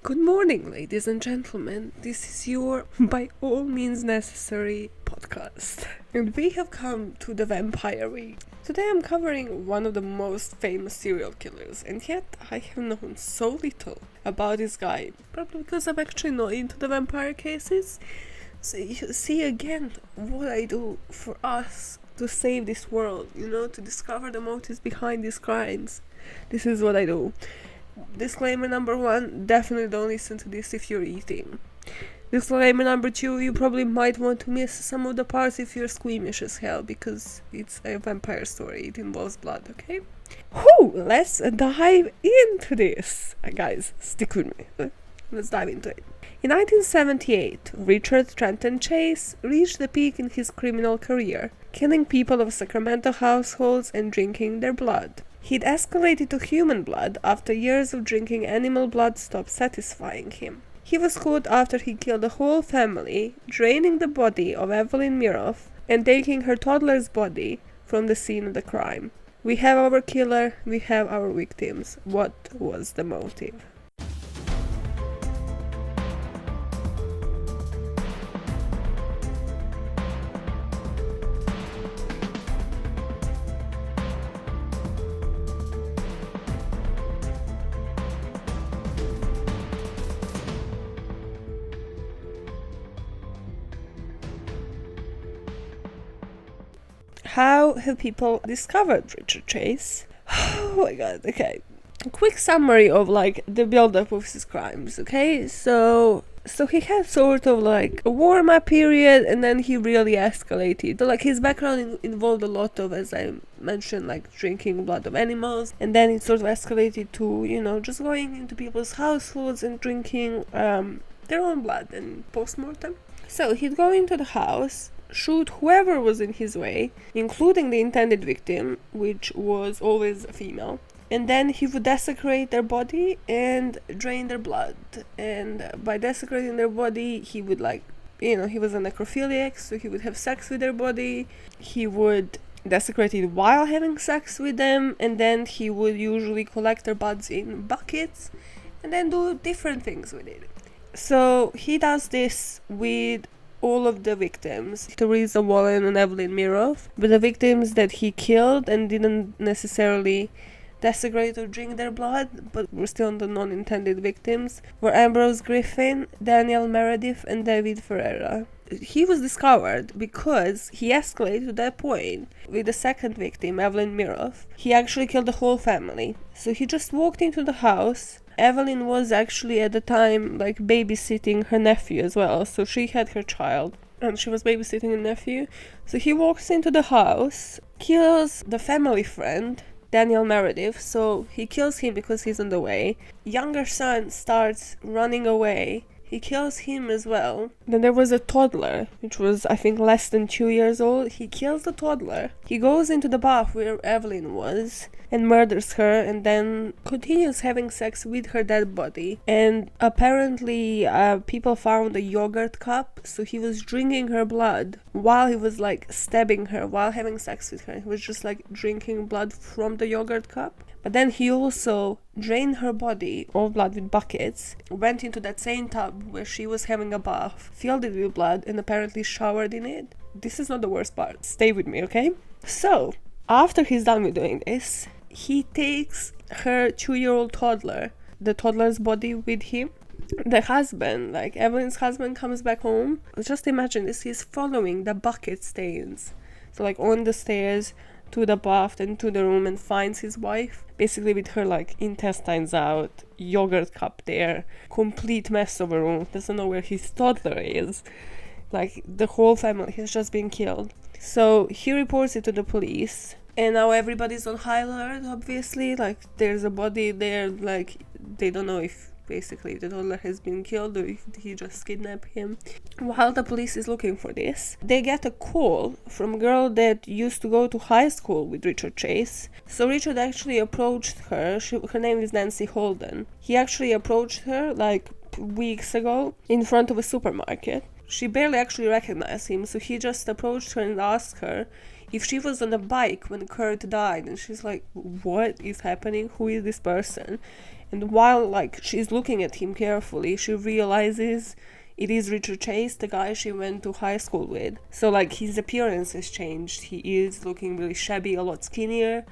Good morning, ladies and gentlemen. This is your By All Means Necessary podcast. And we have come to the Vampire Week. Today I'm covering one of the most famous serial killers, and yet I have known so little about this guy. Probably because I'm actually not into the vampire cases. So you see again what I do for us to save this world, to discover the motives behind these crimes. This is what I do. Disclaimer number 1, definitely don't listen to this if you're eating. Disclaimer number 2, you probably might want to miss some of the parts if you're squeamish as hell, because it's a vampire story, it involves blood, okay? Let's dive into this. Guys, stick with me. Let's dive into it. In 1978, Richard Trenton Chase reached the peak in his criminal career, killing people of Sacramento households and drinking their blood. He'd escalated to human blood after years of drinking animal blood stopped satisfying him. He was caught after he killed a whole family, draining the body of Evelyn Miroff and taking her toddler's body from the scene of the crime. We have our killer, we have our victims. What was the motive? How have people discovered Richard Chase? Oh my god, okay. A quick summary of the build-up of his crimes, okay? So he had sort of a warm-up period, and then he really escalated. So his background involved a lot of, as I mentioned, drinking blood of animals, and then it sort of escalated to, just going into people's households and drinking their own blood and post-mortem. So he'd go into the house, shoot whoever was in his way, including the intended victim, which was always a female, and then he would desecrate their body and drain their blood. And by desecrating their body, he would he was a necrophiliac, so he would have sex with their body. He would desecrate it while having sex with them, and then he would usually collect their bodies in buckets and then do different things with it. So he does this with all of the victims, Teresa Wallen and Evelyn Miroff, but the victims that he killed and didn't necessarily desecrate or drink their blood, but were still the non-intended victims, were Ambrose Griffin, Daniel Meredith, and David Ferreira. He was discovered because he escalated to that point with the second victim, Evelyn Miroff. He actually killed the whole family. So he just walked into the house. Evelyn was actually at the time babysitting her nephew as well, so she had her child and she was babysitting a nephew. So he walks into the house, kills the family friend, Daniel Meredith, so he kills him because he's on the way. Younger son starts running away. He kills him as well. Then there was a toddler, which was, I think, less than 2 years old. He kills the toddler. He goes into the bath where Evelyn was and murders her, and then continues having sex with her dead body. And apparently people found a yogurt cup, so he was drinking her blood while he was stabbing her, while having sex with her. He was just drinking blood from the yogurt cup. But then he also drained her body of blood with buckets, went into that same tub where she was having a bath, filled it with blood, and apparently showered in it. This is not the worst part. Stay with me, okay? So, after he's done with doing this, he takes her 2-year-old toddler, the toddler's body with him. The husband, Evelyn's husband, comes back home. Just imagine this, he's following the bucket stains. So on the stairs to the bath and to the room, and finds his wife basically with her intestines out, yogurt cup there, complete mess of a room, doesn't know where his toddler is. The whole family has just been killed. So he reports it to the police, and now everybody's on high alert, obviously. There's a body there, they don't know if basically the toddler has been killed or if he just kidnapped him. While the police is looking for this, they get a call from a girl that used to go to high school with Richard Chase. So Richard actually approached her. Her name is Nancy Holden. He actually approached her weeks ago in front of a supermarket. She barely actually recognized him, so he just approached her and asked her if she was on a bike when Kurt died, and she's like, what is happening? Who is this person? And while like she's looking at him carefully, she realizes it is Richard Chase, the guy she went to high school with. So like his appearance has changed. He is looking really shabby, a lot skinnier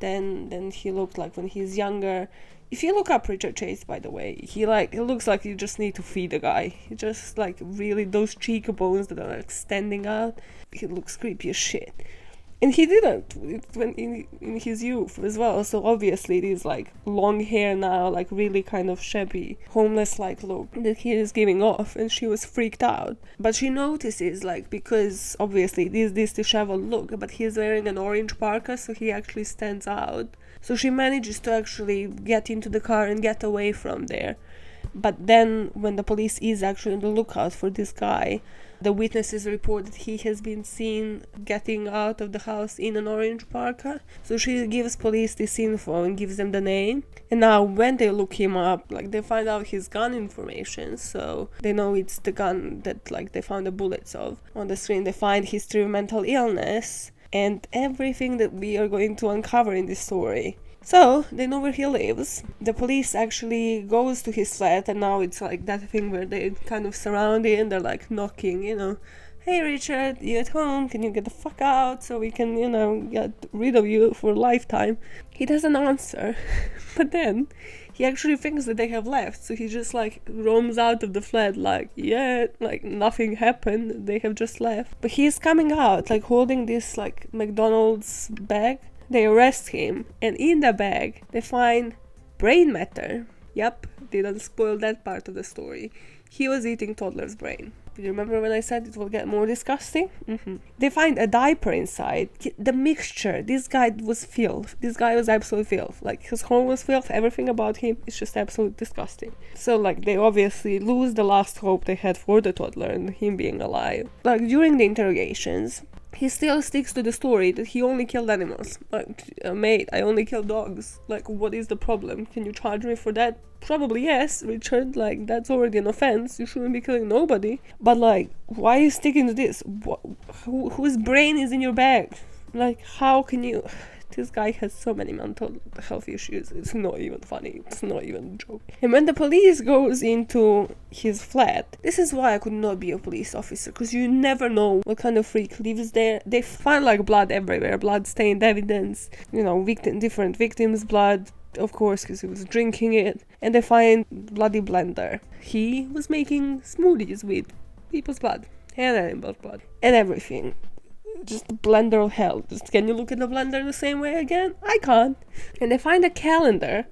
than he looked like when he's younger. If you look up Richard Chase, by the way, he looks like you just need to feed a guy. He just like really those cheekbones that are like standing out. He looks creepy as shit. And he didn't when in his youth as well, so obviously it is like long hair now, like really kind of shabby, homeless-like look that he is giving off, and she was freaked out. But she notices, like, because obviously it is this disheveled look, but he's wearing an orange parka, so he actually stands out. So she manages to actually get into the car and get away from there. But then when the police is actually on the lookout for this guy, the witnesses report that he has been seen getting out of the house in an orange parka. So she gives police this info and gives them the name. And now when they look him up, like they find out his gun information. So they know it's the gun that like they found the bullets of on the screen. They find history of mental illness and everything that we are going to uncover in this story. So, they know where he lives. The police actually goes to his flat, and now it's like that thing where they kind of surround it and they're like knocking, you know. Hey Richard, you at home? Can you get the fuck out so we can, you know, get rid of you for a lifetime? He doesn't answer. But then, he actually thinks that they have left, so he just like roams out of the flat like, yeah, like nothing happened, they have just left. But he's coming out, like holding this like McDonald's bag. They arrest him, and in the bag, they find brain matter. Yep, didn't spoil that part of the story. He was eating toddler's brain. Do you remember when I said it will get more disgusting? They find a diaper inside. The mixture, this guy was filth. This guy was absolute filth. Like, his home was filth, everything about him is just absolutely disgusting. So, like, they obviously lose the last hope they had for the toddler and him being alive. Like, during the interrogations, he still sticks to the story that he only killed animals. Like, mate, I only kill dogs. Like, what is the problem? Can you charge me for that? Probably yes, Richard. Like, that's already an offense. You shouldn't be killing nobody. But, like, why are you sticking to this? Whose brain is in your bag? Like, how can you... This guy has so many mental health issues. It's not even funny. It's not even a joke. And when the police goes into his flat, this is why I could not be a police officer, because you never know what kind of freak lives there. They find like blood everywhere, blood-stained evidence, you know, different victims' blood, of course, because he was drinking it. And they find bloody blender. He was making smoothies with people's blood and animals' blood and everything. Just a blender of hell. Just, can you look at the blender the same way again? I can't. And they find a calendar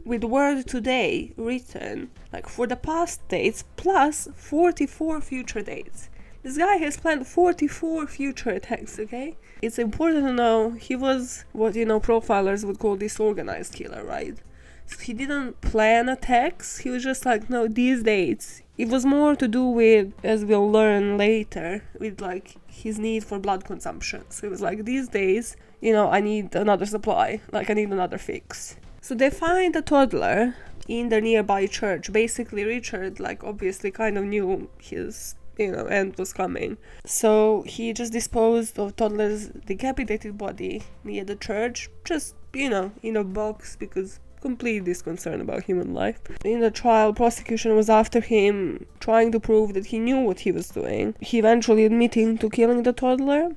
with word today written, like, for the past dates plus 44 future dates. This guy has planned 44 future attacks, okay? It's important to know he was what, you know, profilers would call disorganized killer, right? So he didn't plan attacks, he was just like, no, these dates. It was more to do with, as we'll learn later, with like his need for blood consumption. So it was like, these days, you know, I need another supply, like I need another fix. So they find a toddler in the nearby church. Basically, Richard, like, obviously kind of knew his, you know, end was coming. So he just disposed of toddler's decapitated body near the church, just, you know, in a box, because complete disconcern about human life. In the trial, prosecution was after him, trying to prove that he knew what he was doing. He eventually admitting to killing the toddler.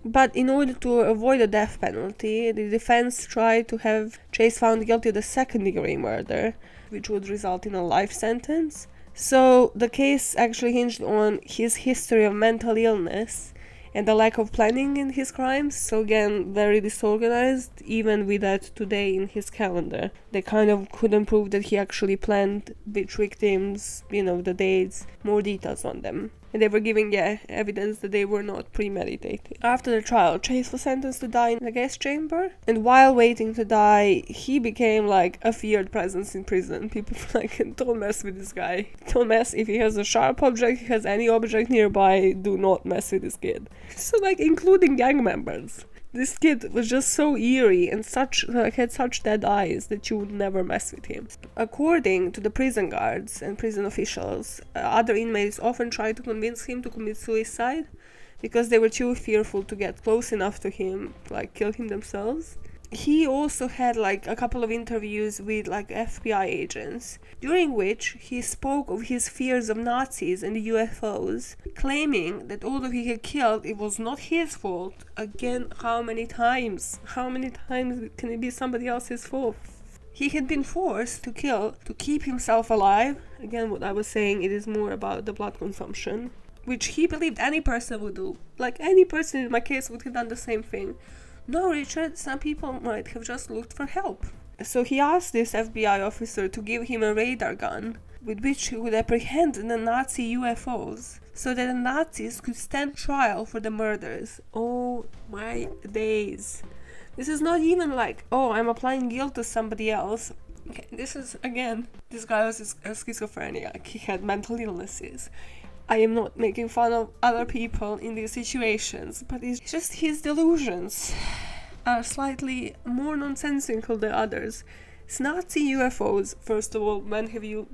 But in order to avoid a death penalty, the defense tried to have Chase found guilty of the second-degree murder, which would result in a life sentence. So the case actually hinged on his history of mental illness and the lack of planning in his crimes. So again, very disorganized, even with that today in his calendar. They kind of couldn't prove that he actually planned which victims, you know, the dates, more details on them. And they were giving, evidence that they were not premeditated. After the trial, Chase was sentenced to die in a gas chamber. And while waiting to die, he became like a feared presence in prison. People were like, don't mess with this guy. Don't mess. If he has a sharp object, he has any object nearby, do not mess with this kid. So like, including gang members. This kid was just so eerie and had such dead eyes that you would never mess with him. According to the prison guards and prison officials, other inmates often tried to convince him to commit suicide because they were too fearful to get close enough to him, like kill him themselves. he also had like a couple of interviews with like FBI agents, during which he spoke of his fears of Nazis and UFOs, claiming that although he had killed, it was not his fault. Again, how many times? How many times can it be somebody else's fault? He had been forced to kill to keep himself alive. Again, what I was saying, it is more about the blood consumption, which he believed any person would do. Like, any person in my case would have done the same thing. No, Richard, some people might have just looked for help. So he asked this FBI officer to give him a radar gun with which he would apprehend the Nazi UFOs so that the Nazis could stand trial for the murders. Oh my days. This is not even like, oh, I'm applying guilt to somebody else. Okay, this is, again, this guy was a schizophrenic. He had mental illnesses. I am not making fun of other people in these situations, but it's just his delusions are slightly more nonsensical than others. It's Nazi UFOs, first of all, when have you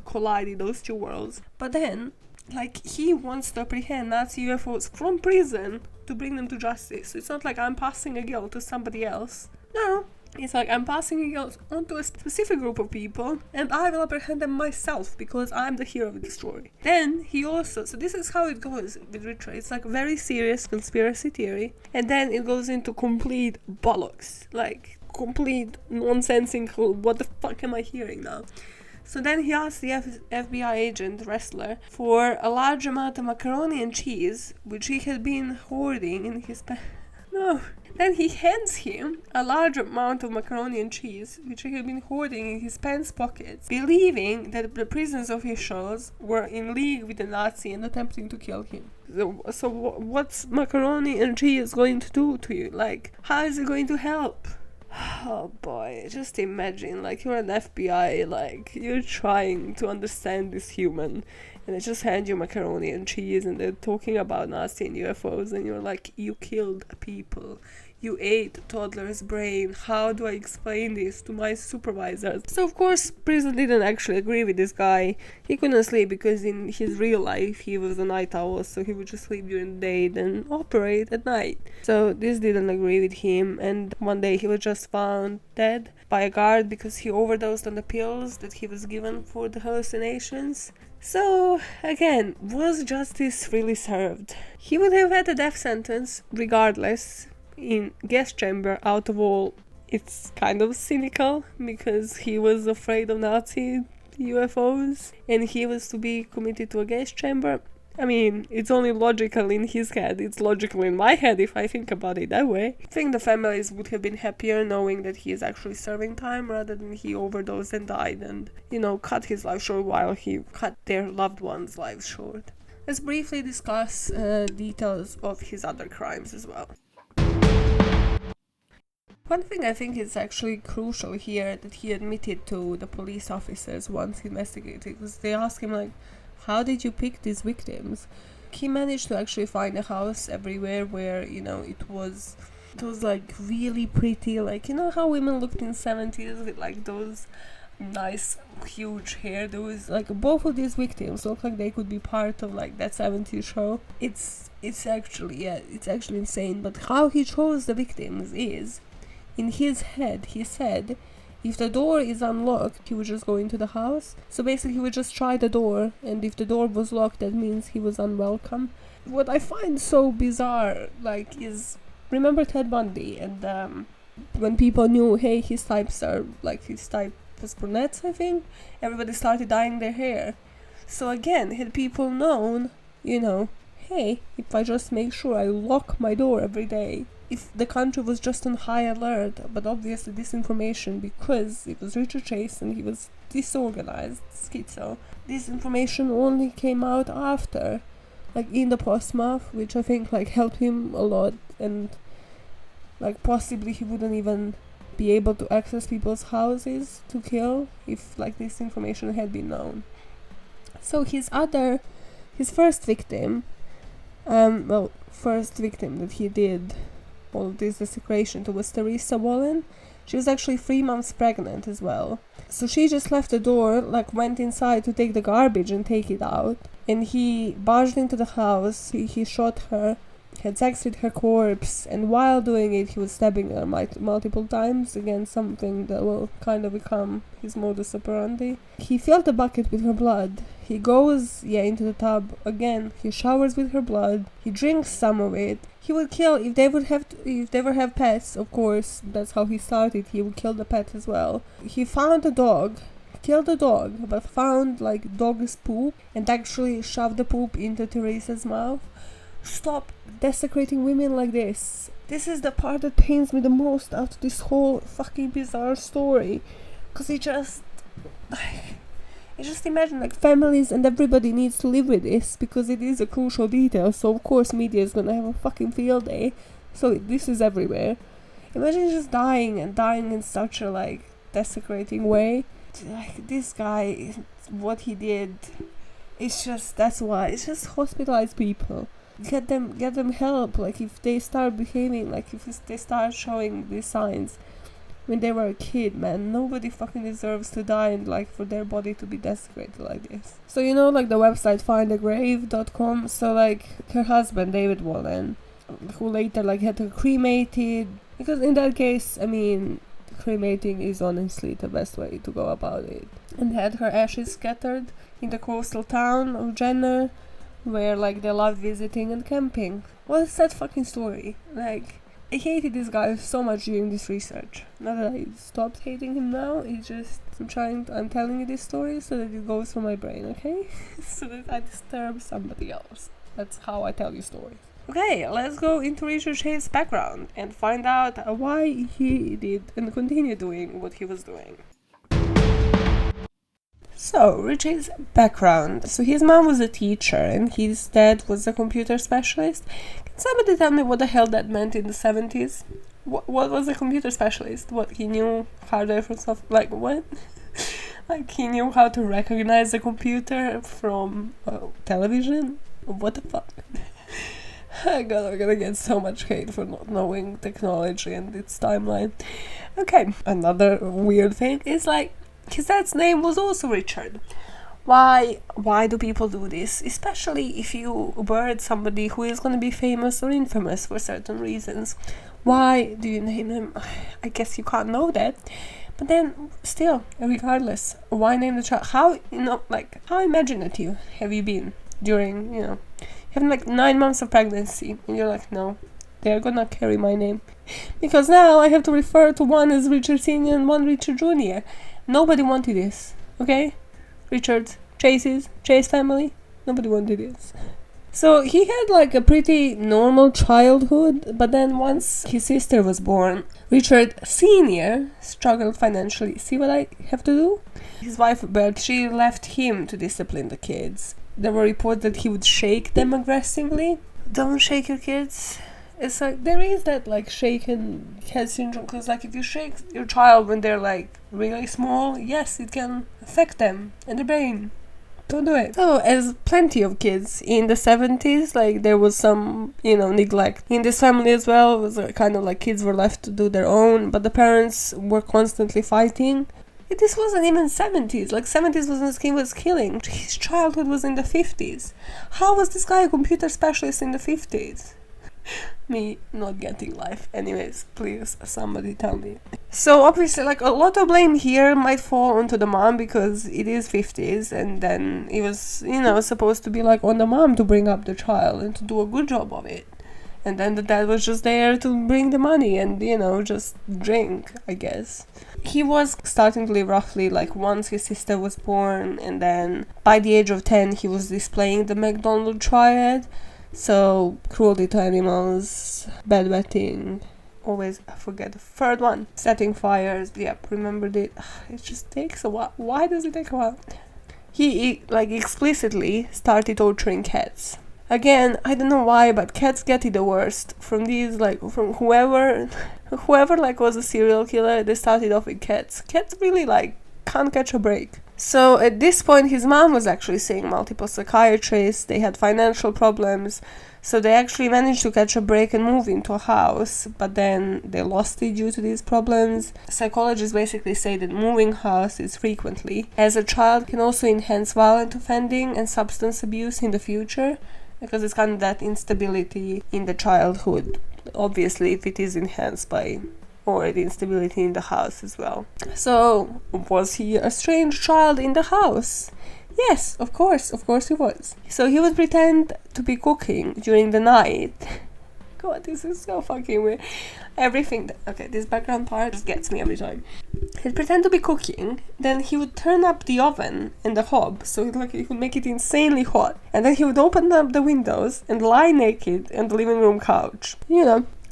collided those two worlds? But then, like, he wants to apprehend Nazi UFOs from prison to bring them to justice. It's not like I'm passing a guilt to somebody else. No, it's like I'm passing a guilt onto a specific group of people, and I will apprehend them myself because I'm the hero of the story. Then he also, so this is how it goes with Richard. It's like a very serious conspiracy theory, and then it goes into complete bollocks, like complete nonsensical. What the fuck am I hearing now? So then he asked the FBI agent, wrestler, for a large amount of macaroni and cheese, which he had been hoarding in his No. Then he hands him a large amount of macaroni and cheese, which he had been hoarding in his pants pockets, believing that the prison officials were in league with the Nazi and attempting to kill him. So what's macaroni and cheese going to do to you? Like, how is it going to help? Oh boy, just imagine, like, you're an FBI, like, you're trying to understand this human, and they just hand you macaroni and cheese, and they're talking about Nazi and UFOs, and you're like, you killed people. You ate a toddler's brain. How do I explain this to my supervisors? So of course, prison didn't actually agree with this guy. He couldn't sleep because in his real life he was a night owl, so he would just sleep during the day, then operate at night. So this didn't agree with him, and one day he was just found dead by a guard because he overdosed on the pills that he was given for the hallucinations. So, again, was justice really served? He would have had a death sentence regardless, in gas chamber. Out of all, it's kind of cynical because he was afraid of Nazi UFOs and he was to be committed to a gas chamber. I mean, it's only logical in his head. It's logical in my head if I think about it that way. I think the families would have been happier knowing that he is actually serving time rather than he overdosed and died and, cut his life short while he cut their loved ones' lives short. Let's briefly discuss details of his other crimes as well. One thing I think is actually crucial here that he admitted to the police officers once he investigated, was they asked him, like, how did you pick these victims? He managed to actually find a house everywhere where, it was like really pretty, like, how women looked in 70s with like those nice huge hair. There was like both of these victims look like they could be part of like that 70s show. It's actually insane. But how he chose the victims is, in his head, he said, if the door is unlocked, he would just go into the house. So basically, he would just try the door, and if the door was locked, that means he was unwelcome. What I find so bizarre, like, is, remember Ted Bundy, and when people knew, hey, his type was brunettes, I think, everybody started dyeing their hair. So again, had people known, hey, if I just make sure I lock my door every day, if the country was just on high alert, but obviously this information, because it was Richard Chase and he was disorganized, schizo, this information only came out after, like in the postmortem, which I think like helped him a lot, and like possibly he wouldn't even be able to access people's houses to kill if like this information had been known. So his first victim that he did all this desecration to was Teresa Wallen. She was actually 3 months pregnant as well. So she just left the door, like went inside to take the garbage and take it out. And he barged into the house, he shot her. had sex with her corpse, and while doing it, he was stabbing her multiple times. Again, something that will kind of become his modus operandi. He filled the bucket with her blood. He goes, into the tub again. He showers with her blood. He drinks some of it. He would kill if they would have pets. Of course, that's how he started. He would kill the pet as well. He found a dog. Killed the dog, but found like dog's poop and actually shoved the poop into Teresa's mouth. Stop desecrating women like this. This is the part that pains me the most out of this whole fucking bizarre story. Cause it just imagine like families and everybody needs to live with this because it is a crucial detail. So of course media is gonna have a fucking field day. So this is everywhere. Imagine just dying in such a like desecrating way. Like this guy, what he did, it's just, that's why, it's just hospitalize people, get them help. Like if they start behaving, like if they start showing these signs when they were a kid, man, nobody fucking deserves to die and like for their body to be desecrated like this. So like the website findagrave.com, so like her husband David Wallen, who later like had her cremated, because in that case, I mean, cremating is honestly the best way to go about it, and had her ashes scattered in the coastal town of Jenner, where like they love visiting and camping. What is that fucking story? Like, I hated this guy so much during this research. Not that I stopped hating him now, it's just I'm telling you this story so that it goes from my brain, okay? So that I disturb somebody else. That's how I tell you stories. Okay, let's go into Richard Chase's background and find out why he did and continued doing what he was doing. So, Richard's background. So his mom was a teacher and his dad was a computer specialist. Can somebody tell me what the hell that meant in the 70s? What was a computer specialist? What, he knew hardware from software? Like, what? Like, he knew how to recognize a computer from television? What the fuck? I'm gonna get so much hate for not knowing technology and its timeline. Okay, another weird thing is like his dad's name was also Richard. Why do people do this? Especially if you birth somebody who is gonna be famous or infamous for certain reasons. Why do you name him? I guess you can't know that. But then, still, regardless, why name the child? How imaginative have you been during, having like 9 months of pregnancy, and you're like, no, they're gonna carry my name, because now I have to refer to one as Richard Senior and one Richard Junior. Nobody wanted this, okay? Richard Chase family, nobody wanted this. So he had like a pretty normal childhood, but then once his sister was born, Richard Senior struggled financially. See what I have to do? His wife Bert, she left him to discipline the kids. There were reports that he would shake them aggressively. Don't shake your kids. It's like, there is that like shaken head syndrome, because like if you shake your child when they're like really small, yes, it can affect them and the brain. Don't do it. So, as plenty of kids in the 70s, like there was some, neglect in this family as well. It was kind of like kids were left to do their own, but the parents were constantly fighting. This wasn't even 70s. Like 70s was when he was killing. His childhood was in the 50s. How was this guy a computer specialist in the 50s? Me not getting life. Anyways, please, somebody tell me. So obviously, like, a lot of blame here might fall onto the mom, because it is 50s, and then it was, supposed to be like on the mom to bring up the child and to do a good job of it. And then the dad was just there to bring the money and, just drink, I guess. He was starting to live roughly like once his sister was born, and then by the age of 10 he was displaying the McDonald triad. So, cruelty to animals, bedwetting, always I forget the third one, setting fires, remembered it. It just takes a while. Why does it take a while? He explicitly started torturing cats. Again, I don't know why, but cats get it the worst. From from whoever was a serial killer, they started off with cats. Cats really can't catch a break. So at this point, his mom was actually seeing multiple psychiatrists. They had financial problems, so they actually managed to catch a break and move into a house, but then they lost it due to these problems. Psychologists basically say that moving houses frequently as a child can also enhance violent offending and substance abuse in the future. because it's kind of that instability in the childhood, obviously, if it is enhanced by already instability in the house as well. So, was he a strange child in the house? Yes, of course he was. So he would pretend to be cooking during the night. God, this is so fucking weird. Okay, this background part just gets me every time. He'd pretend to be cooking, then he would turn up the oven and the hob, so he would make it insanely hot. And then he would open up the windows and lie naked on the living room couch.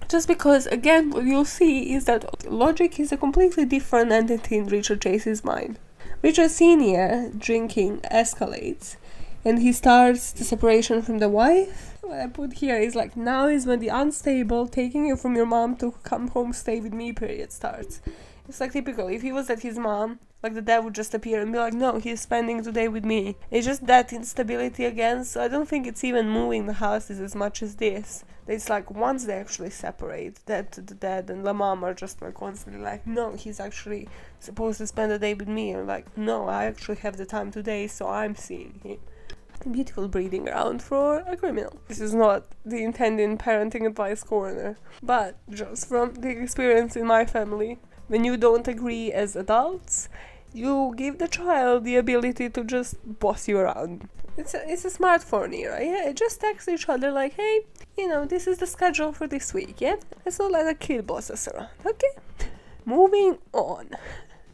Just because, again, what you'll see is that logic is a completely different entity in Richard Chase's mind. Richard Sr. drinking escalates, and he starts the separation from the wife. What I put here is like, now is when the unstable taking you from your mom to come home stay with me period starts. It's like typical, if he was at his mom, like the dad would just appear and be like, no, he's spending today with me. It's just that instability again, so I don't think it's even moving the houses as much as this. It's like once they actually separate, that the dad and the mom are just like constantly like, no, he's actually supposed to spend the day with me. And like, no, I actually have the time today, so I'm seeing him. Beautiful breeding ground for a criminal. This is not the intended parenting advice corner, but just from the experience in my family, when you don't agree as adults, you give the child the ability to just boss you around. It's a smartphone era, yeah? Just text each other like, hey, this is the schedule for this week, yeah? Let's not let a kid boss us around, okay? Moving on.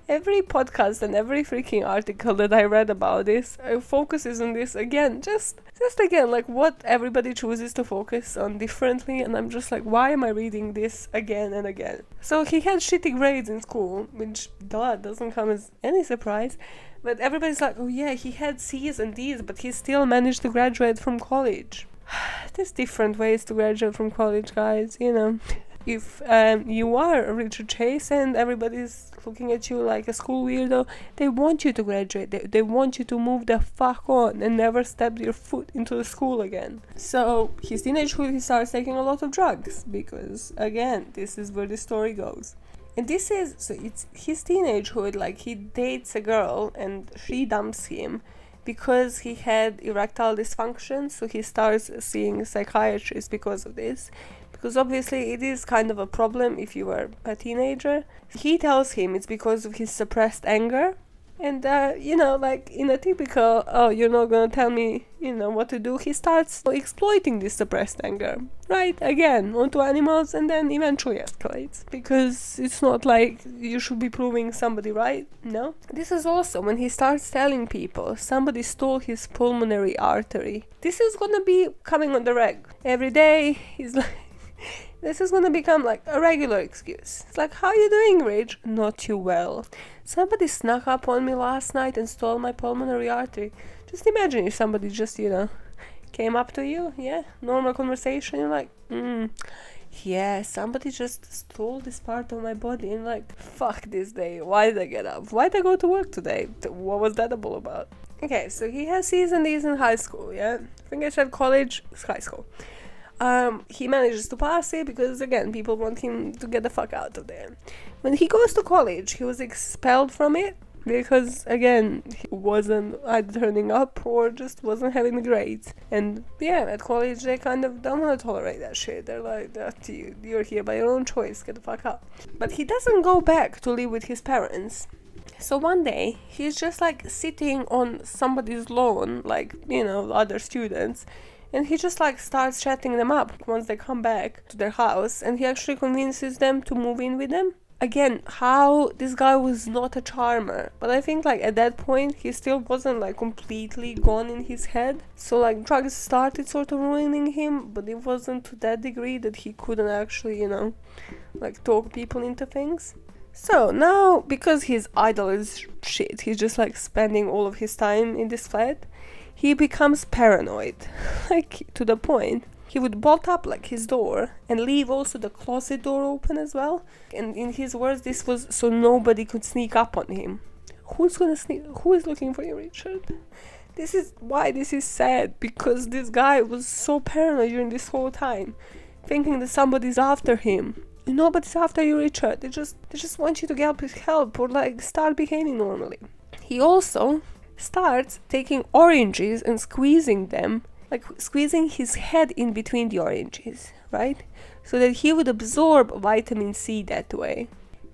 Every podcast and every freaking article that I read about this focuses on this again, just again, like what everybody chooses to focus on differently, and I'm just like, why am I reading this again and again? So he had shitty grades in school, which doesn't come as any surprise, but everybody's like, oh yeah, he had C's and D's, but he still managed to graduate from college. There's different ways to graduate from college, guys, If you are a Richard Chase and everybody's looking at you like a school weirdo, they want you to graduate. They want you to move the fuck on and never step your foot into the school again. So his teenagehood, he starts taking a lot of drugs because, again, this is where the story goes. And it's his teenagehood, like he dates a girl and she dumps him because he had erectile dysfunction, so he starts seeing a psychiatrist because of this. Because obviously it is kind of a problem if you are a teenager. He tells him it's because of his suppressed anger. And, like in a typical, oh, you're not gonna tell me, what to do, he starts exploiting this suppressed anger. Right, again, onto animals, and then eventually escalates. Because it's not like you should be proving somebody right, no? This is also when he starts telling people somebody stole his pulmonary artery. This is gonna be coming on the reg. Every day, he's like, this is gonna become like a regular excuse. It's like, how you doing, Rich? Not too well. Somebody snuck up on me last night and stole my pulmonary artery. Just imagine if somebody just, came up to you, yeah, normal conversation, you're like, yeah, somebody just stole this part of my body, and like, fuck this day, why did I get up? Why did I go to work today? What was that all about? Okay, so he has C's and D's in high school, yeah? I think I said college, it's high school. He manages to pass it because, again, people want him to get the fuck out of there. When he goes to college, he was expelled from it because, again, he wasn't either turning up or just wasn't having the grades. And, yeah, at college, they kind of don't want to tolerate that shit. They're like, you're here by your own choice, get the fuck out. But he doesn't go back to live with his parents. So one day, he's just, like, sitting on somebody's lawn, like, other students, and he just like starts chatting them up once they come back to their house, and he actually convinces them to move in with them. Again, how this guy was not a charmer, but I think like at that point he still wasn't like completely gone in his head. So like drugs started sort of ruining him, but it wasn't to that degree that he couldn't actually, like talk people into things. So now, because his idol is shit, he's just like spending all of his time in this flat, he becomes paranoid, like to the point he would bolt up like his door and leave also the closet door open as well. And in his words, this was so nobody could sneak up on him. Who's gonna sneak? Who is looking for you, Richard? This is why this is sad, because this guy was so paranoid during this whole time, thinking that somebody's after him. Nobody's after you, Richard. They just want you to get help or like start behaving normally. He also starts taking oranges and squeezing them like squeezing his head in between the oranges, right? So that he would absorb vitamin C that way.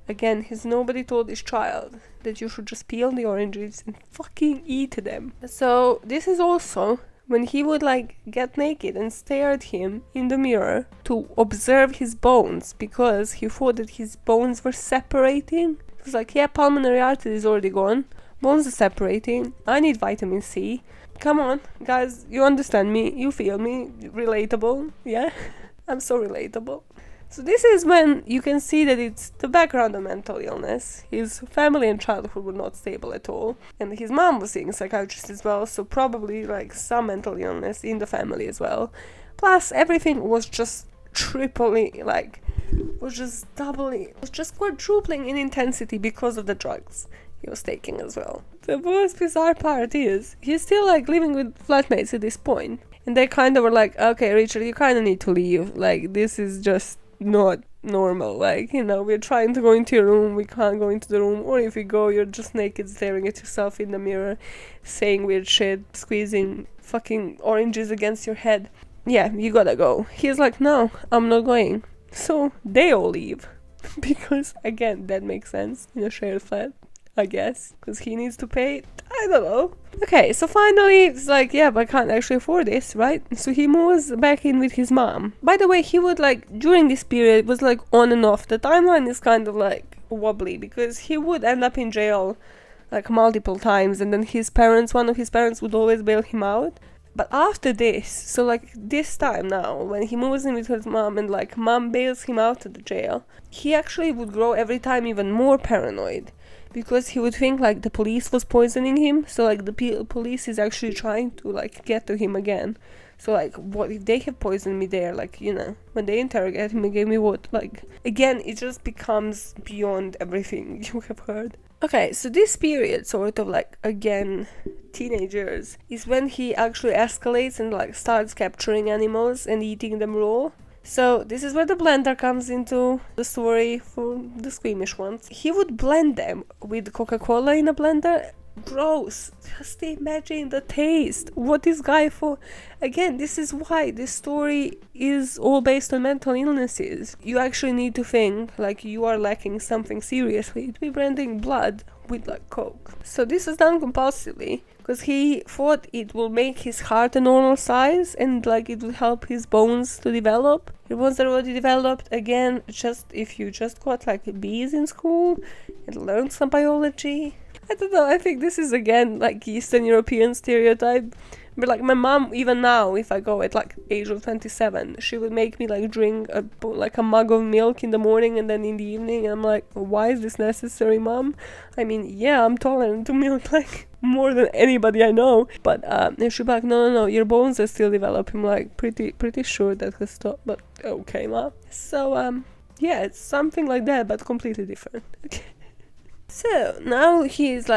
Again, nobody told this child that you should just peel the oranges and fucking eat them. So this is also when he would like get naked and stare at him in the mirror to observe his bones, because he thought that his bones were separating. He was like, yeah, pulmonary artery is already gone, bones are separating, I need vitamin C. Come on, guys, you understand me, you feel me, relatable, yeah? I'm so relatable. So this is when you can see that it's the background of mental illness. His family and childhood were not stable at all. And his mom was seeing a psychiatrist as well, so probably like some mental illness in the family as well. Plus everything was just triply, was just quadrupling in intensity because of the drugs he was taking as well. The most bizarre part is, he's still like living with flatmates at this point. And they kind of were like, okay, Richard, you kind of need to leave. Like, this is just not normal. Like, we're trying to go into your room, we can't go into the room. Or if we go, you're just naked staring at yourself in the mirror, saying weird shit, squeezing fucking oranges against your head. Yeah, you gotta go. He's like, no, I'm not going. So they all leave. Because, again, that makes sense in a shared flat, I guess. Because he needs to pay. I don't know. Okay, so finally it's like, yeah, but I can't actually afford this, right? So he moves back in with his mom. By the way, he would during this period, was on and off. The timeline is kind of wobbly, because he would end up in jail multiple times, and then one of his parents would always bail him out. But after this, so this time now, when he moves in with his mom and mom bails him out of the jail, he actually would grow every time even more paranoid. Because he would think the police was poisoning him, so the police is actually trying to get to him again. So what if they have poisoned me there? When they interrogate him and gave me what? Again, it just becomes beyond everything you have heard. Okay, so this period, sort of again, teenagers, is when he actually escalates and starts capturing animals and eating them raw. So this is where the blender comes into the story for the squeamish ones. He would blend them with Coca-Cola in a blender. Gross. Just imagine the taste. What is guy for? Again, this is why this story is all based on mental illnesses. You actually need to think you are lacking something seriously to be blending blood with Coke. So this was done compulsively because he thought it will make his heart a normal size and it will help his bones to develop. Your bones are already developed. Again, if you just got B's in school and learned some biology. I don't know, I think this is again Eastern European stereotype. But my mom, even now, if I go at age of 27, she would make me drink a mug of milk in the morning and then in the evening, and I'm like, why is this necessary, mom? I mean, yeah, I'm tolerant to milk more than anybody I know, but and she'd be like, no, your bones are still developing. I'm pretty sure that has stopped, but okay, mom. So yeah, it's something like that, but completely different. Okay. So now he's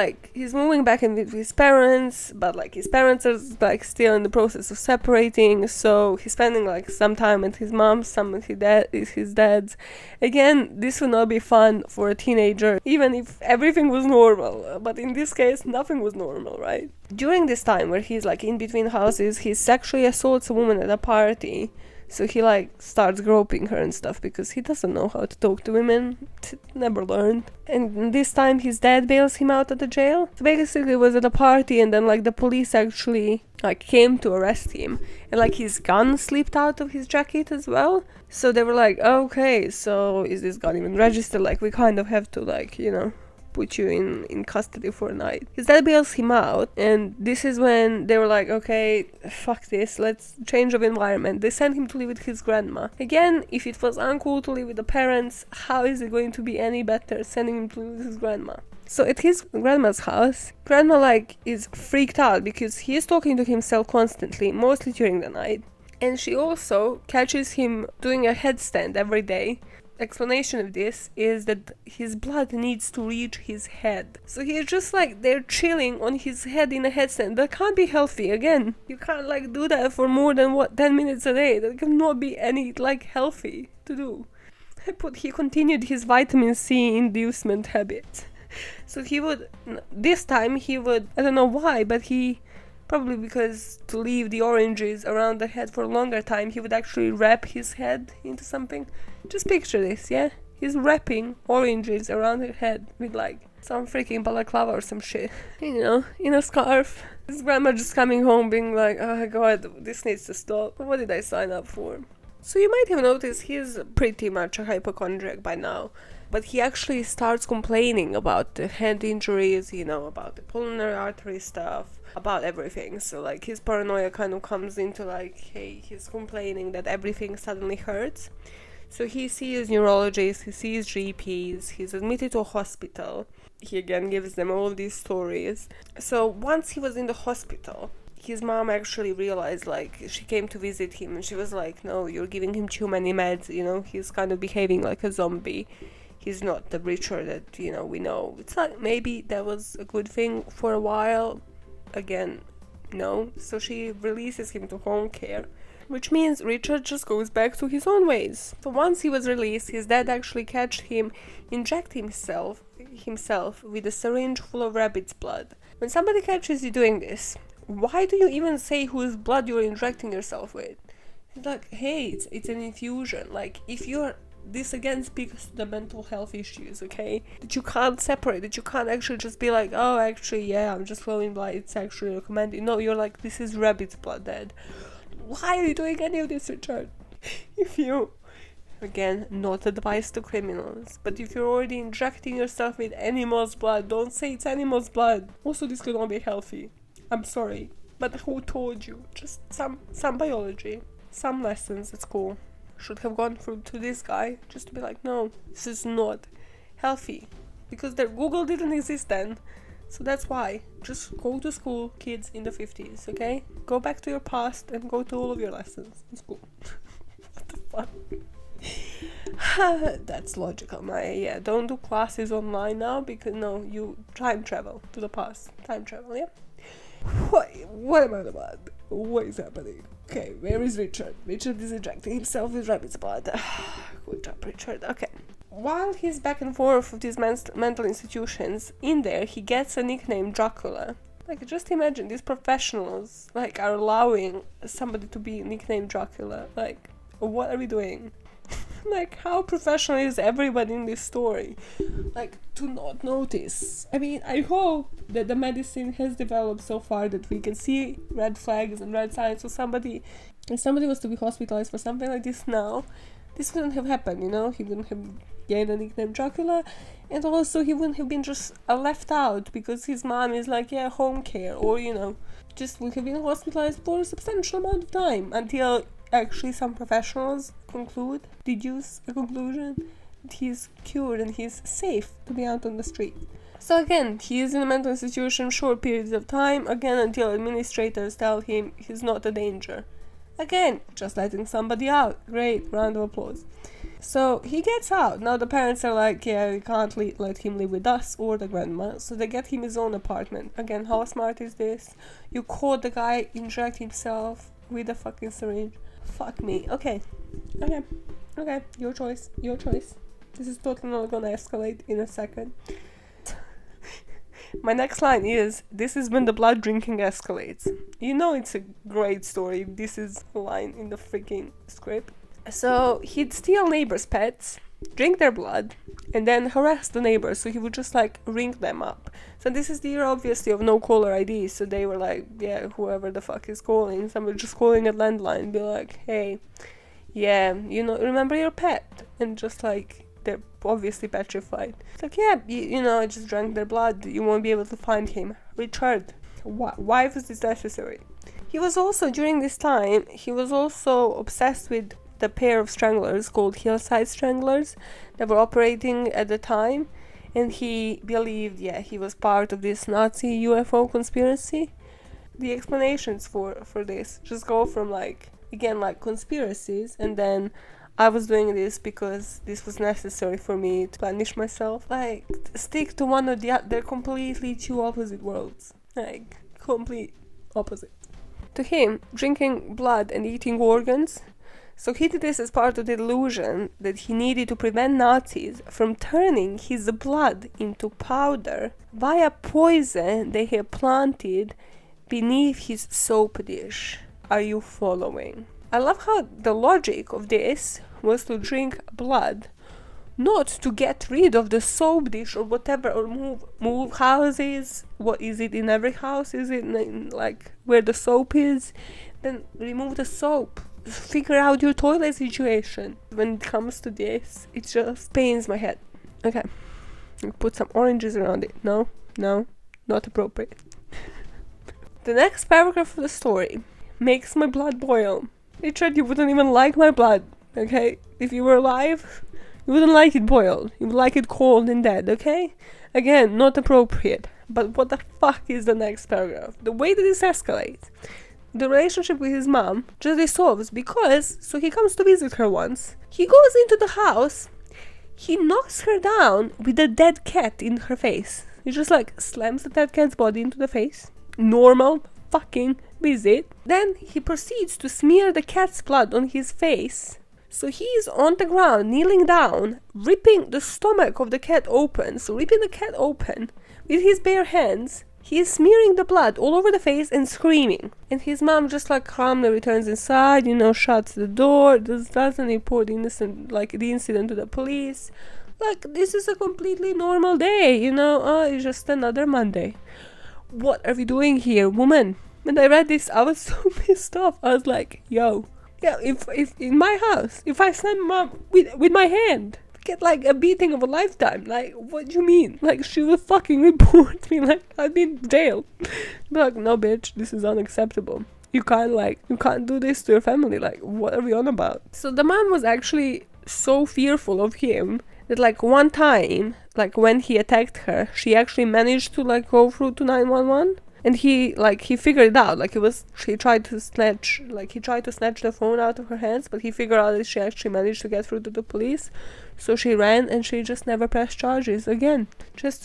moving back in with his parents, but his parents are still in the process of separating, so he's spending some time with his mom, some with his dad's. Again, this would not be fun for a teenager, even if everything was normal, but in this case nothing was normal, right? During this time where he's in between houses, he sexually assaults a woman at a party. So he starts groping her and stuff because he doesn't know how to talk to women. Never learned. And this time his dad bails him out of the jail. So basically he was at a party and then the police actually came to arrest him. And his gun slipped out of his jacket as well. So they were okay, so is this gun even registered? We kind of have to put you in custody for a night. His dad bails him out, and this is when they were okay, fuck this, let's change of environment. They sent him to live with his grandma. Again, if it was uncool to live with the parents, how is it going to be any better sending him to live with his grandma? So at his grandma's house, grandma is freaked out because he is talking to himself constantly, mostly during the night. And she also catches him doing a headstand every day. Explanation of this is that his blood needs to reach his head. So he's just they're chilling on his head in a headstand. That can't be healthy. Again, you can't do that for more than 10 minutes a day. That cannot be any healthy to do. He continued his vitamin C inducement habit. So this time he would, I don't know why, but he Probably because to leave the oranges around the head for a longer time, he would actually wrap his head into something. Just picture this, yeah? He's wrapping oranges around her head with like some freaking balaclava or some shit. You know, in a scarf. His grandma just coming home being like, oh my god, this needs to stop. What did I sign up for? So you might have noticed he's pretty much a hypochondriac by now. But he actually starts complaining about the head injuries, you know, about the pulmonary artery stuff, about everything. So like his paranoia kind of comes into like, hey, he's complaining that everything suddenly hurts. So he sees neurologists, he sees GPs, he's admitted to a hospital. He again gives them all these stories. So once he was in the hospital, his mom actually realized, like, she came to visit him and she was like, no, you're giving him too many meds, you know, he's kind of behaving like a zombie. He's not the Richard that, you know, we know. It's like, maybe that was a good thing for a while. Again, no. So she releases him to home care, which means Richard just goes back to his own ways. So once he was released, his dad actually catched him inject himself with a syringe full of rabbit's blood. When somebody catches you doing this, why do you even say whose blood you're injecting yourself with? It's like, hey, it's an infusion. Like, if you're... This again speaks to the mental health issues, okay? That you can't separate, that you can't actually just be like, oh, actually, yeah, I'm just flowing blood, it's actually recommended. No, you're like, this is rabbit's blood, Dad. Why are you doing any of this, Richard? If you... Again, not advice to criminals, but if you're already injecting yourself with animal's blood, don't say it's animal's blood. Also, this could not be healthy. I'm sorry, but who told you? Just some biology, some lessons at school. Should have gone through to this guy just to be like, no, this is not healthy, because their Google didn't exist then, so that's why. Just go to school, kids in the 50s, okay? Go back to your past and go to all of your lessons in school. What the fuck? That's logical, Maya. Yeah, don't do classes online now, because no, you time travel to the past. Time travel, yeah? What am I about? What is happening? Okay, where is Richard? Richard is injecting himself with rabbit's blood. Good job, Richard. Okay. While he's back and forth with these mental institutions, in there he gets a nickname Dracula. Like, just imagine, these professionals, like, are allowing somebody to be nicknamed Dracula. Like, what are we doing? Like, how professional is everybody in this story? Like, to not notice. I mean, I hope that the medicine has developed so far that we can see red flags and red signs. So if somebody was to be hospitalized for something like this now, this wouldn't have happened, you know? He wouldn't have gained a nickname Dracula, and also he wouldn't have been just left out because his mom is like, yeah, home care, or, you know, just would have been hospitalized for a substantial amount of time until actually some professionals deduce a conclusion that he's cured and he's safe to be out on the street. So again, he is in a mental institution short periods of time, again until administrators tell him he's not a danger. Again, just letting somebody out. Great, round of applause. So he gets out. Now the parents are like, yeah, we can't let him live with us or the grandma, so they get him his own apartment. Again, how smart is this? You caught the guy inject himself with a fucking syringe. Fuck me. Okay, your choice. This is totally not gonna escalate in a second. My next line is, this is when the blood drinking escalates. You know it's a great story. This is a line in the freaking script. So he'd steal neighbors' pets, drink their blood, and then harass the neighbors. So he would just like ring them up. So this is the year obviously of no caller ID. So they were like, yeah, whoever the fuck is calling. Somebody just calling a landline, be like, hey, yeah, you know, remember your pet? And just like, they're obviously petrified. It's like, yeah, you know, I just drank their blood. You won't be able to find him. Richard, why was this necessary? He was also, during this time, obsessed with the pair of stranglers called Hillside Stranglers that were operating at the time. And he believed, yeah, he was part of this Nazi UFO conspiracy. The explanations for this just go from like, again, like conspiracies, and then I was doing this because this was necessary for me to punish myself. Like, stick to one or the other. They're completely two opposite worlds. Like, complete opposite. To him, drinking blood and eating organs, so he did this as part of the illusion that he needed to prevent Nazis from turning his blood into powder via poison they had planted beneath his soap dish. Are you following? I love how the logic of this was to drink blood, not to get rid of the soap dish or whatever, or move houses. What is it in every house? Is it like where the soap is? Then remove the soap. Figure out your toilet situation. When it comes to this, it just pains my head. Okay, put some oranges around it. No, not appropriate. The next paragraph of the story makes my blood boil. Richard, you wouldn't even like my blood, okay? If you were alive, you wouldn't like it boiled. You would like it cold and dead, okay? Again, not appropriate. But what the fuck is the next paragraph? The way that this escalates. The relationship with his mom just dissolves because, so he comes to visit her once. He goes into the house. He knocks her down with a dead cat in her face. He just like slams the dead cat's body into the face. Normal fucking visit. Then he proceeds to smear the cat's blood on his face. So he is on the ground, kneeling down, ripping the stomach of the cat open. So ripping the cat open with his bare hands. He is smearing the blood all over the face and screaming. And his mom just like calmly returns inside, shuts the door, doesn't report the incident to the police. Like, this is a completely normal day, it's just another Monday. What are we doing here, woman? When I read this, I was so pissed off. I was like, yo, yeah, if in my house, if I slam mom with my hand, get like a beating of a lifetime. Like, what do you mean? Like, she will fucking report me. Like, I've been jailed. Be like, no, bitch, this is unacceptable. You can't do this to your family. Like, what are we on about? So the mom was actually so fearful of him that like one time, like when he attacked her, she actually managed to like go through to 911. And he figured it out. He tried to snatch the phone out of her hands, but he figured out that she actually managed to get through to the police. So she ran and she just never pressed charges again.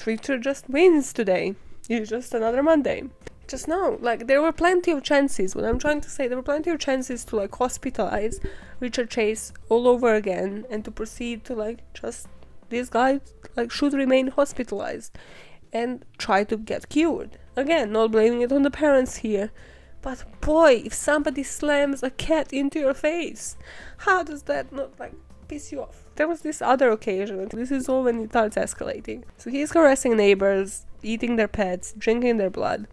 Richard just wins today. It's just another Monday. Just know, there were plenty of chances. What I'm trying to say, there were plenty of chances to hospitalize Richard Chase all over again and to proceed to this guy should remain hospitalized and try to get cured. Again, not blaming it on the parents here. But boy, if somebody slams a cat into your face, how does that not piss you off? There was this other occasion. This is all when it starts escalating. So he's harassing neighbors, eating their pets, drinking their blood.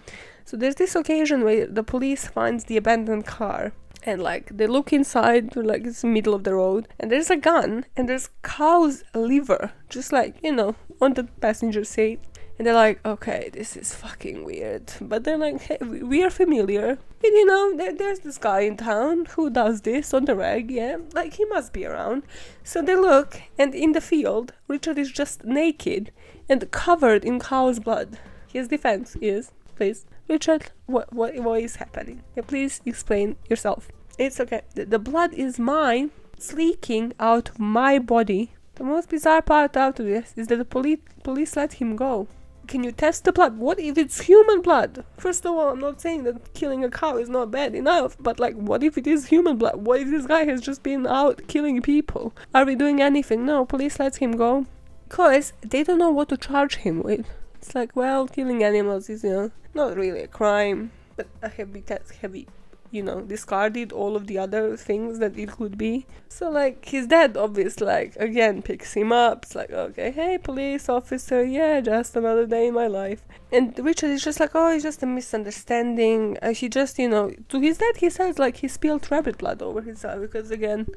So there's this occasion where the police finds the abandoned car. And they look inside, it's the middle of the road. And there's a gun and there's cow's liver. Just on the passenger seat. And they're like, okay, this is fucking weird. But they're like, hey, we are familiar. And there's this guy in town who does this on the reg, yeah? He must be around. So they look, and in the field, Richard is just naked and covered in cow's blood. His defense is, please, Richard, what is happening? Yeah, please explain yourself. It's okay. The blood is mine. It's leaking out of my body. The most bizarre part out of this is that the police let him go. Can you test the blood? What if it's human blood? First of all, I'm not saying that killing a cow is not bad enough, but what if it is human blood? What if this guy has just been out killing people? Are we doing anything? No, police lets him go. Because they don't know what to charge him with. It's killing animals is, not really a crime, but a heavy, discarded all of the other things that it could be. So his dad obviously again picks him up. It's okay, hey police officer, yeah, just another day in my life. And Richard is just oh, it's just a misunderstanding. He just, to his dad he says he spilled rabbit blood over his eye because again,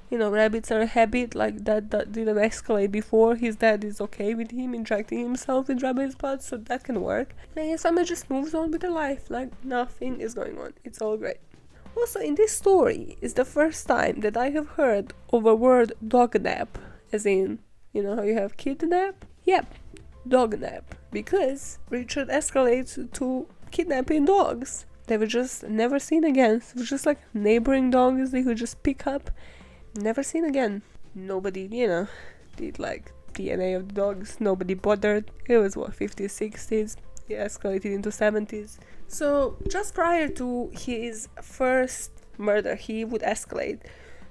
rabbits are a habit that didn't escalate before. His dad is okay with him injecting himself with rabbit's blood, so that can work. And his family just moves on with their life nothing is going on. It's all great. Also, in this story is the first time that I have heard of a word dog nap, as in, how you have kidnap? Yep, dog nap, because Richard escalates to kidnapping dogs. They were just never seen again. It was just neighboring dogs they could just pick up, never seen again. Nobody, did DNA of the dogs, nobody bothered. It was 50s, 60s, it escalated into 70s. So just prior to his first murder, he would escalate.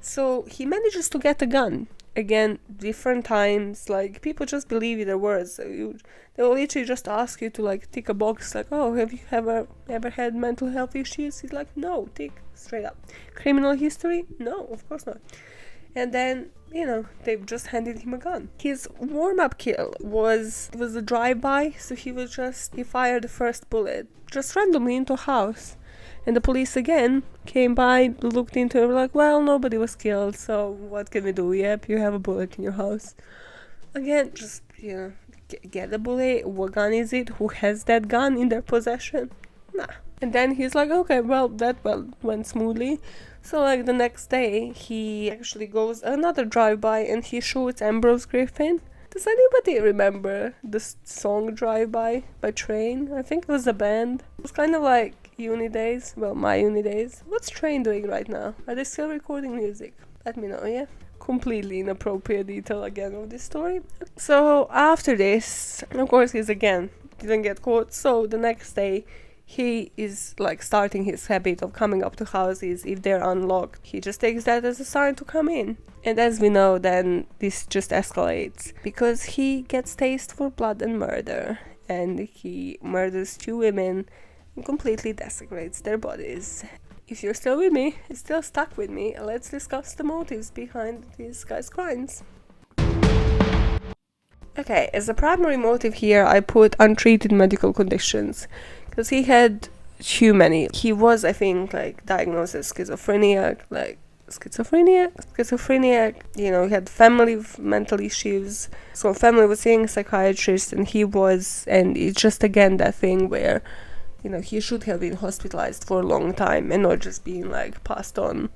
So he manages to get a gun. Again, different times, like, people just believe their words. They will literally just ask you to, like, tick a box, like, oh, have you ever had mental health issues? He's like, no, tick, straight up. Criminal history? No, of course not. And then, they've just handed him a gun. His warm-up kill was a drive-by, so he fired the first bullet just randomly into a house. And the police again came by, looked into it, were like, well, nobody was killed, so what can we do? Yep, you have a bullet in your house. Again, just, get the bullet. What gun is it? Who has that gun in their possession? Nah. And then he's like, okay, well, that went smoothly. So, like, the next day, he actually goes another drive-by and he shoots Ambrose Griffin. Does anybody remember the song Drive-By by Train? I think it was a band. It was kind of like uni days. Well, my uni days. What's Train doing right now? Are they still recording music? Let me know, yeah? Completely inappropriate detail again of this story. So, after this, of course, didn't get caught. So, the next day, he is like starting his habit of coming up to houses if they're unlocked. He just takes that as a sign to come in. And as we know, then this just escalates because he gets taste for blood and murder. And he murders 2 women and completely desecrates their bodies. If you're still with me, still stuck with me, let's discuss the motives behind these guys' crimes. Okay, as a primary motive here, I put untreated medical conditions. Because he had too many. He was, I think, like, diagnosed as schizophrenic, he had family mental issues. So family was seeing a psychiatrist and it's just again that thing where, he should have been hospitalized for a long time and not just being, like, passed on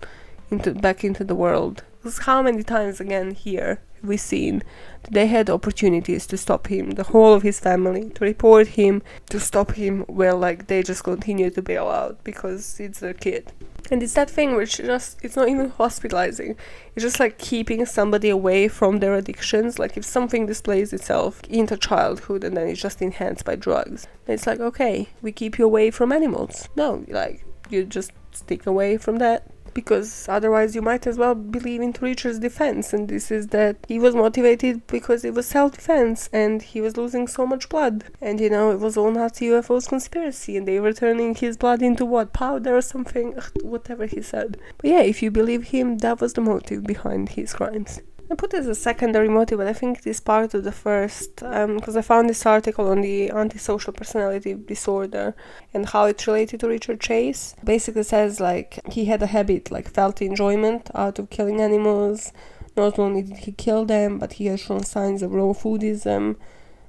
back into the world. Because how many times again here have we seen that they had opportunities to stop him, the whole of his family, to report him, to stop him, well, like, they just continue to bail out because it's their kid. And it's that thing which it's not even hospitalizing, it's just like keeping somebody away from their addictions. Like, if something displays itself into childhood and then it's just enhanced by drugs, then it's like, okay, we keep you away from animals. No, like, you just stick away from that. Because otherwise you might as well believe into Richard's defense, and this is that he was motivated because it was self-defense and he was losing so much blood, and it was all Nazi UFOs conspiracy and they were turning his blood into what, powder or something. Whatever he said. But yeah, if you believe him, that was the motive behind his crimes. I put it as a secondary motive, but I think it is part of the first, because I found this article on the antisocial personality disorder and how it's related to Richard Chase. Basically says, like, he had a habit, like, felt enjoyment out of killing animals. Not only did he kill them, but he has shown signs of raw foodism.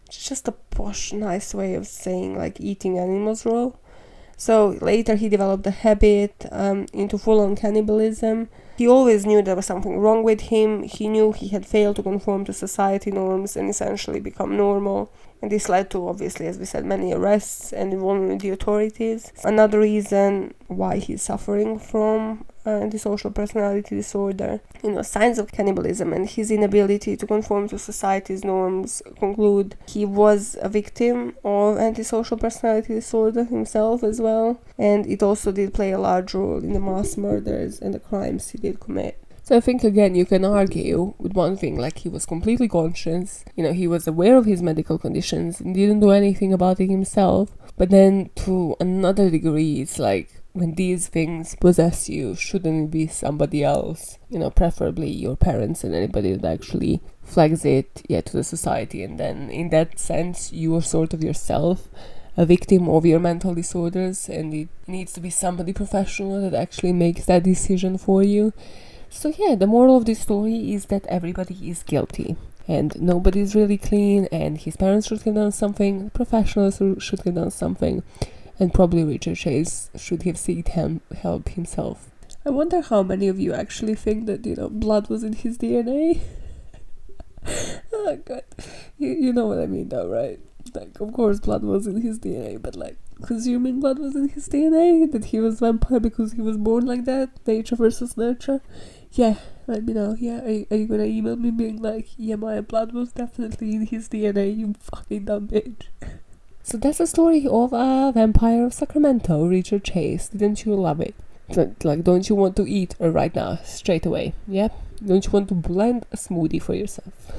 It's just a posh, nice way of saying, like, eating animals raw. So later he developed a habit into full-on cannibalism. He always knew there was something wrong with him. He knew he had failed to conform to society norms and essentially become normal. And this led to, obviously, as we said, many arrests and involvement with the authorities. Another reason why he's suffering from antisocial personality disorder, signs of cannibalism and his inability to conform to society's norms conclude he was a victim of antisocial personality disorder himself as well. And it also did play a large role in the mass murders and the crimes he did commit. So I think, again, you can argue with one thing, like, he was completely conscious, he was aware of his medical conditions and didn't do anything about it himself. But then to another degree, it's like, when these things possess you, shouldn't it be somebody else? Preferably your parents and anybody that actually flags it, to the society. And then in that sense, you are sort of yourself a victim of your mental disorders, and it needs to be somebody professional that actually makes that decision for you. So yeah, the moral of this story is that everybody is guilty and nobody's really clean, and his parents should have done something, professionals should have done something, and probably Richard Chase should have sought help himself. I wonder how many of you actually think that, blood was in his DNA? Oh god. You know what I mean though, right? Like, of course blood was in his DNA, but like, consuming blood was in his DNA? That he was vampire because he was born like that? Nature versus nurture? Yeah, let me know. Yeah, are you gonna email me being like, yeah, my blood was definitely in his DNA, you fucking dumb bitch. So that's the story of Vampire of Sacramento, Richard Chase. Didn't you love it? Like, don't you want to eat right now, straight away? Yeah? Don't you want to blend a smoothie for yourself?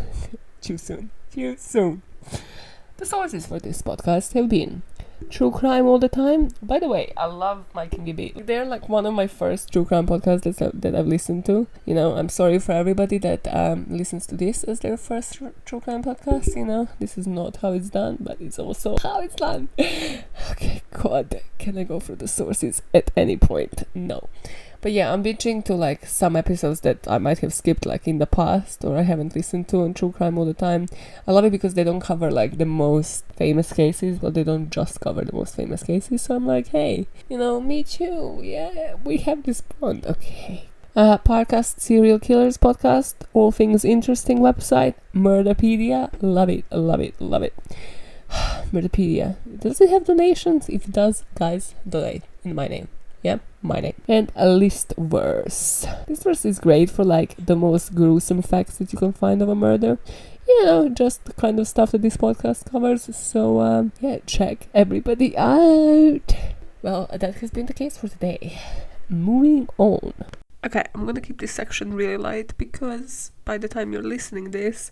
Too soon. The sources for this podcast have been true crime all the time. By the way, I love Mike and Gibby. They're like one of my first true crime podcasts that I've listened to. You know, I'm sorry for everybody that listens to this as their first true crime podcast. You know, this is not how it's done, but it's also how it's done. Okay, God, can I go through the sources at any point? No. But yeah, I'm bitching to like some episodes that I might have skipped like in the past or I haven't listened to on True Crime all the time. I love it because they don't cover like the most famous cases, but they don't just cover the most famous cases. So I'm like, hey, you know, me too. Yeah, we have this bond. Okay. Podcast, Serial Killers podcast, all things interesting website, Murderpedia. Love it. Murderpedia. Does it have donations? If it does, guys, donate in my name. Yeah, my name. And a list verse. This verse is great for like the most gruesome facts that you can find of a murder. You know, just the kind of stuff that this podcast covers. So, yeah, check everybody out. Well, that has been the case for today. Moving on. Okay, I'm gonna keep this section really light because by the time you're listening this,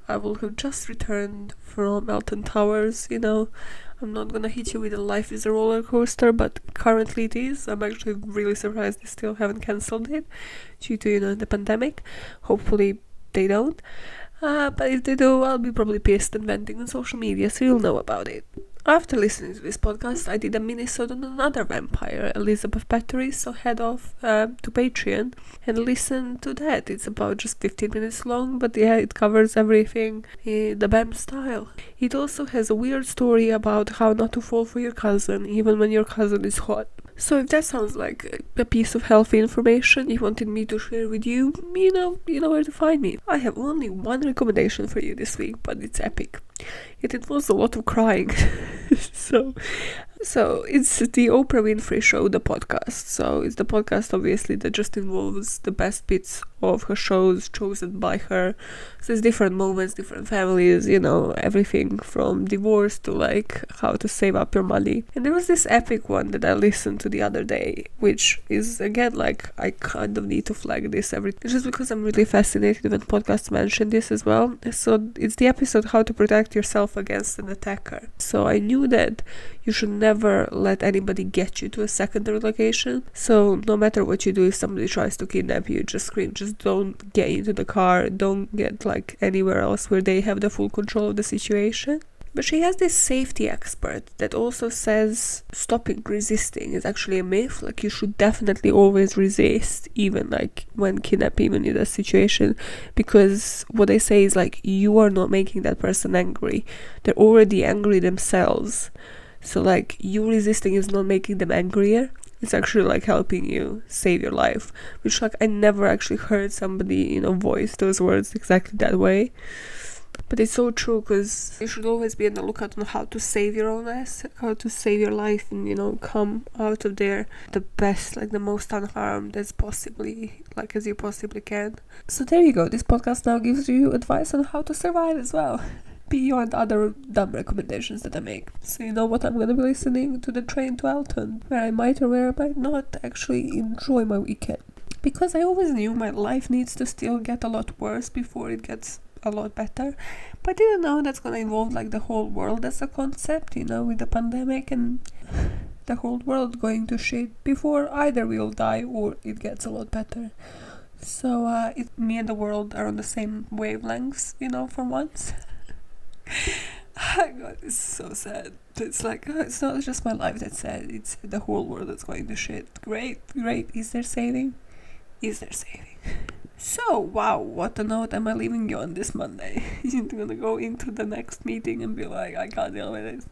I will have just returned from Alton Towers, you know. I'm not gonna hit you with a life is a roller coaster, but currently it is. I'm actually really surprised they still haven't cancelled it due to, you know, the pandemic. Hopefully they don't. But if they do, I'll be probably pissed and venting on social media, so you'll know about it. After listening to this podcast, I did a mini-sode on another vampire, Elizabeth Bathory, so head off to Patreon and listen to that. It's about just 15 minutes long, but yeah, it covers everything in the BAM style. It also has a weird story about how not to fall for your cousin, even when your cousin is hot. So if that sounds like a piece of healthy information you wanted me to share with you, you know where to find me. I have only one recommendation for you this week, but it's epic. It involves a lot of crying. So it's the Oprah Winfrey Show, the podcast. So it's the podcast, obviously, that just involves the best bits of her shows chosen by her. So it's different moments, different families, you know, everything from divorce to like how to save up your money. And there was this epic one that I listened to the other day, which is again like I kind of need to flag this just because I'm really fascinated when podcasts mention this as well. So it's the episode How to Protect Yourself Against an Attacker. So I knew that you should never let anybody get you to a secondary location. So no matter what you do, if somebody tries to kidnap you, just scream, just don't get into the car, don't get like anywhere else where they have the full control of the situation. But she has this safety expert that also says stopping resisting is actually a myth. Like you should definitely always resist, even like when kidnapped, even in a situation, because what they say is like you are not making that person angry. They're already angry themselves. So like you resisting is not making them angrier. It's actually like helping you save your life. Which like I never actually heard somebody, you know, voice those words exactly that way. But it's so true, because you should always be on the lookout on how to save your own ass, how to save your life and, you know, come out of there the best, like the most unharmed as you possibly can. So there you go. This podcast now gives you advice on how to survive as well, beyond other dumb recommendations that I make. So you know what I'm going to be listening to the train to Alton, where I might or where I might not actually enjoy my weekend. Because I always knew my life needs to still get a lot worse before it gets a lot better, but I didn't know that's gonna involve like the whole world as a concept, you know, with the pandemic and the whole world going to shit before either we'll die or it gets a lot better. So me and the world are on the same wavelengths, you know, for once. God, it's so sad. It's like, it's not just my life that's sad, it's the whole world that's going to shit. Great. Is there saving? So, wow, what a note am I leaving you on this Monday? You're gonna go into the next meeting and be like, I can't deal with this.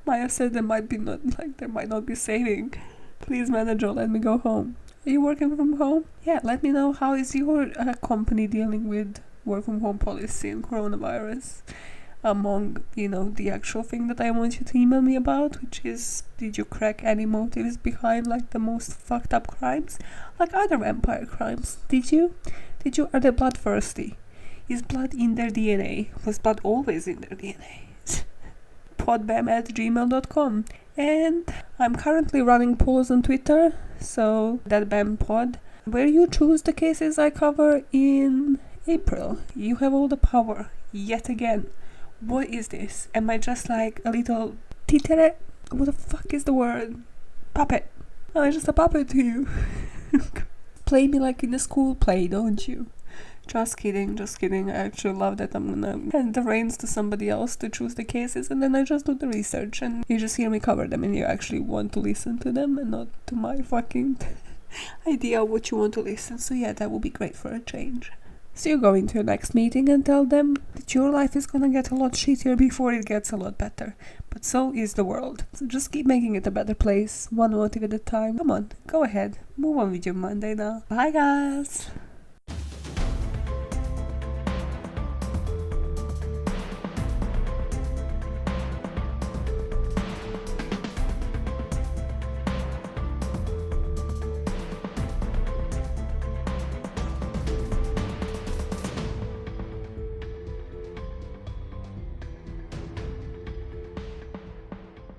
Maya said there might not be saving. Please, manager, let me go home. Are you working from home? Yeah, let me know how is your company dealing with work from home policy and coronavirus. Among, you know, the actual thing that I want you to email me about, which is, did you crack any motives behind like the most fucked up crimes? Like other vampire crimes. Did you? Are they bloodthirsty? Is blood in their DNA? Was blood always in their DNA? podbamn@gmail.com. And I'm currently running polls on Twitter, so podbamn pod, where you choose the cases I cover in April. You have all the power, yet again. What is this? Am I just like a little títere? What the fuck is the word? Puppet. I'm just a puppet to you. Play me like in a school play, don't you? Just kidding, just kidding. I actually love that I'm gonna hand the reins to somebody else to choose the cases, and then I just do the research and you just hear me cover them and you actually want to listen to them and not to my fucking idea of what you want to listen. So yeah, that would be great for a change. So you go into your next meeting and tell them that your life is gonna get a lot shittier before it gets a lot better. But so is the world. So just keep making it a better place, one motive at a time. Come on, go ahead. Move on with your Monday now. Bye guys!